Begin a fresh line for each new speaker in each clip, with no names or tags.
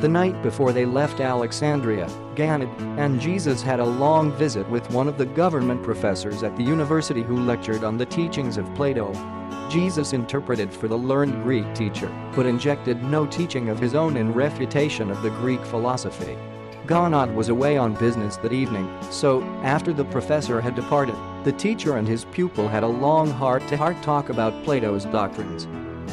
The night before they left Alexandria, Ganid and Jesus had a long visit with one of the government professors at the university who lectured on the teachings of Plato. Jesus interpreted for the learned Greek teacher, but injected no teaching of his own in refutation of the Greek philosophy. Gonod was away on business that evening, so, after the professor had departed, the teacher and his pupil had a long heart-to-heart talk about Plato's doctrines.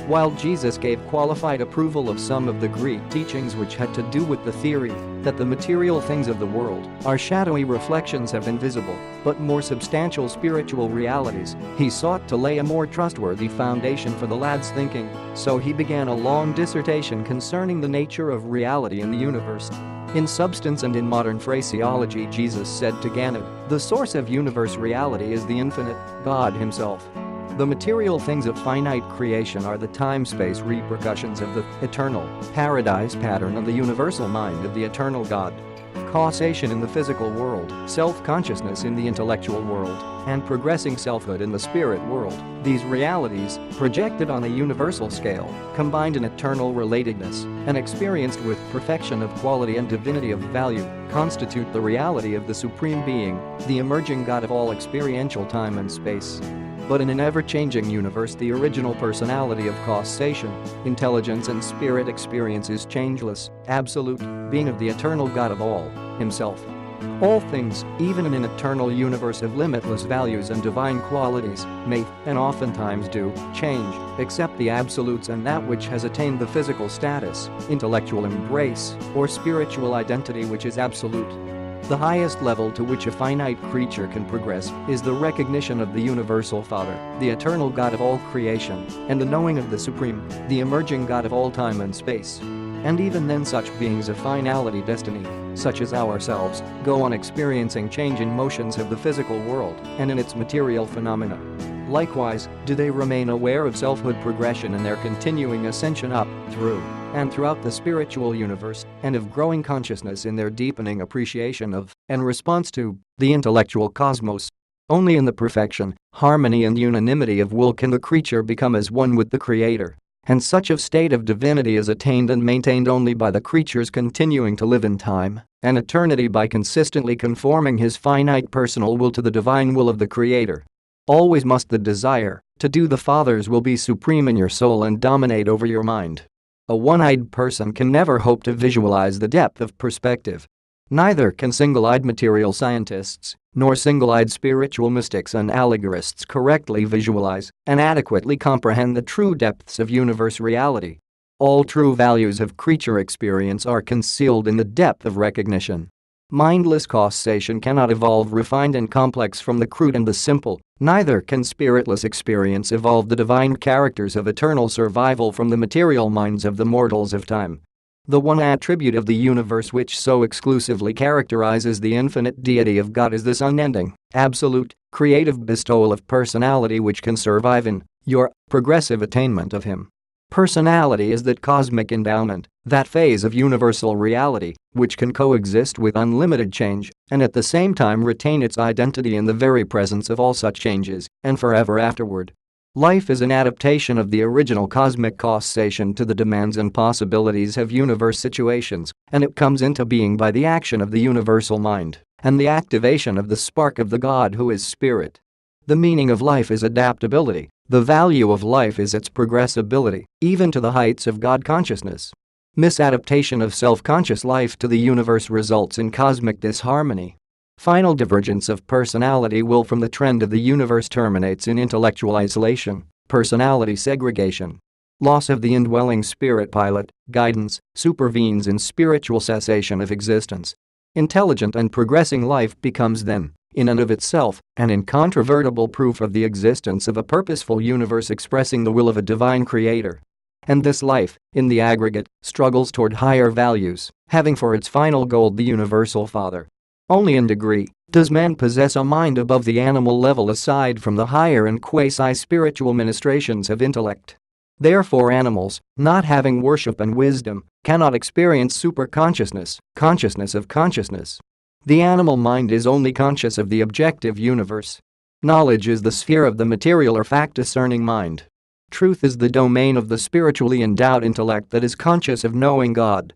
While Jesus gave qualified approval of some of the Greek teachings which had to do with the theory that the material things of the world are shadowy reflections of invisible but more substantial spiritual realities, he sought to lay a more trustworthy foundation for the lad's thinking, so he began a long dissertation concerning the nature of reality in the universe. In substance and in modern phraseology, Jesus said to Ganid, "The source of universe reality is the infinite, God himself. The material things of finite creation are the time-space repercussions of the eternal paradise pattern of the universal mind of the eternal God. Causation in the physical world, self-consciousness in the intellectual world, and progressing selfhood in the spirit world, these realities, projected on a universal scale, combined in eternal relatedness, and experienced with perfection of quality and divinity of value, constitute the reality of the Supreme Being, the emerging God of all experiential time and space." But in an ever-changing universe, the original personality of causation, intelligence and spirit experience is changeless, absolute, being of the eternal God of all, himself. All things, even in an eternal universe of limitless values and divine qualities, may, and oftentimes do, change, except the absolutes and that which has attained the physical status, intellectual embrace, or spiritual identity which is absolute. The highest level to which a finite creature can progress is the recognition of the universal Father, the eternal God of all creation, and the knowing of the Supreme, the emerging God of all time and space. And even then such beings of finality destiny, such as ourselves, go on experiencing change in motions of the physical world and in its material phenomena. Likewise, do they remain aware of selfhood progression in their continuing ascension up, through, and throughout the spiritual universe, and of growing consciousness in their deepening appreciation of, and response to, the intellectual cosmos. Only in the perfection, harmony and unanimity of will can the creature become as one with the Creator. And such a state of divinity is attained and maintained only by the creature's continuing to live in time and eternity by consistently conforming his finite personal will to the divine will of the Creator. Always must the desire to do the Father's will be supreme in your soul and dominate over your mind. A one-eyed person can never hope to visualize the depth of perspective. Neither can single-eyed material scientists, nor single-eyed spiritual mystics and allegorists correctly visualize and adequately comprehend the true depths of universe reality. All true values of creature experience are concealed in the depth of recognition. Mindless causation cannot evolve refined and complex from the crude and the simple, neither can spiritless experience evolve the divine characters of eternal survival from the material minds of the mortals of time. The one attribute of the universe which so exclusively characterizes the infinite deity of God is this unending, absolute, creative bestowal of personality which can survive in your progressive attainment of Him. Personality is that cosmic endowment, that phase of universal reality, which can coexist with unlimited change and at the same time retain its identity in the very presence of all such changes and forever afterward. Life is an adaptation of the original cosmic causation to the demands and possibilities of universe situations, and it comes into being by the action of the universal mind and the activation of the spark of the God who is Spirit. The meaning of life is adaptability. The value of life is its progressibility, even to the heights of God consciousness. Misadaptation of self-conscious life to the universe results in cosmic disharmony. Final divergence of personality will from the trend of the universe terminates in intellectual isolation, personality segregation. Loss of the indwelling spirit pilot, guidance, supervenes in spiritual cessation of existence. Intelligent and progressing life becomes then, in and of itself, an incontrovertible proof of the existence of a purposeful universe expressing the will of a divine creator. And this life, in the aggregate, struggles toward higher values, having for its final goal the universal Father. Only in degree does man possess a mind above the animal level aside from the higher and quasi-spiritual ministrations of intellect. Therefore animals, not having worship and wisdom, cannot experience superconsciousness, consciousness of consciousness. The animal mind is only conscious of the objective universe. Knowledge is the sphere of the material or fact-discerning mind. Truth is the domain of the spiritually endowed intellect that is conscious of knowing God.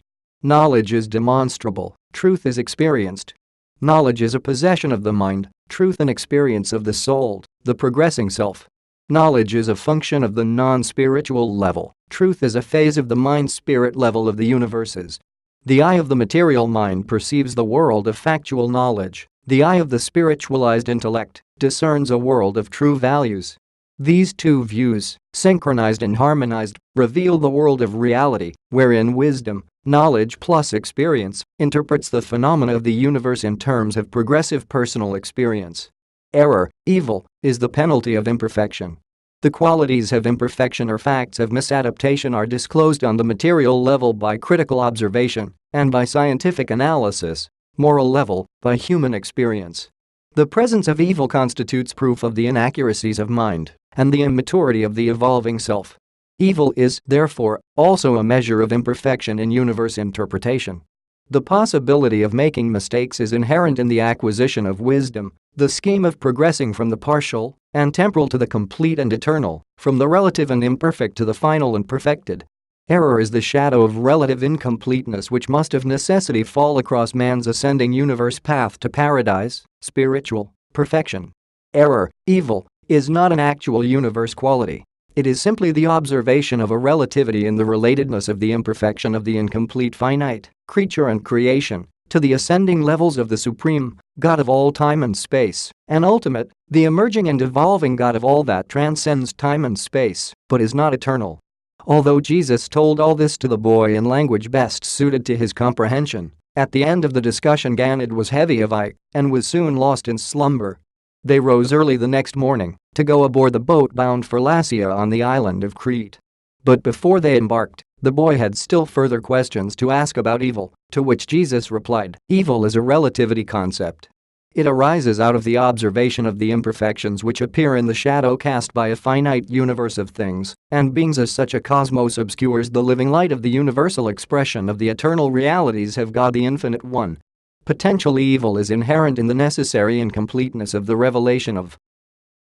Knowledge is demonstrable, truth is experienced. Knowledge is a possession of the mind, truth an experience of the soul, the progressing self. Knowledge is a function of the non-spiritual level, truth is a phase of the mind-spirit level of the universes. The eye of the material mind perceives the world of factual knowledge, the eye of the spiritualized intellect discerns a world of true values. These two views, synchronized and harmonized, reveal the world of reality, wherein wisdom, knowledge plus experience, interprets the phenomena of the universe in terms of progressive personal experience. Error, evil, is the penalty of imperfection. The qualities of imperfection or facts of misadaptation are disclosed on the material level by critical observation and by scientific analysis, moral level, by human experience. The presence of evil constitutes proof of the inaccuracies of mind and the immaturity of the evolving self. Evil is, therefore, also a measure of imperfection in universe interpretation. The possibility of making mistakes is inherent in the acquisition of wisdom, the scheme of progressing from the partial and temporal to the complete and eternal, from the relative and imperfect to the final and perfected. Error is the shadow of relative incompleteness which must of necessity fall across man's ascending universe path to paradise, spiritual perfection. Error, evil, is not an actual universe quality. It is simply the observation of a relativity in the relatedness of the imperfection of the incomplete finite, creature and creation, to the ascending levels of the supreme, God of all time and space, and ultimate, the emerging and evolving God of all that transcends time and space, but is not eternal. Although Jesus told all this to the boy in language best suited to his comprehension, at the end of the discussion Ganid was heavy of eye and was soon lost in slumber. They rose early the next morning to go aboard the boat bound for Lassia on the island of Crete. But before they embarked, the boy had still further questions to ask about evil, to which Jesus replied, "Evil is a relativity concept. It arises out of the observation of the imperfections which appear in the shadow cast by a finite universe of things and beings, as such a cosmos obscures the living light of the universal expression of the eternal realities of God the Infinite One. Potential evil is inherent in the necessary incompleteness of the revelation of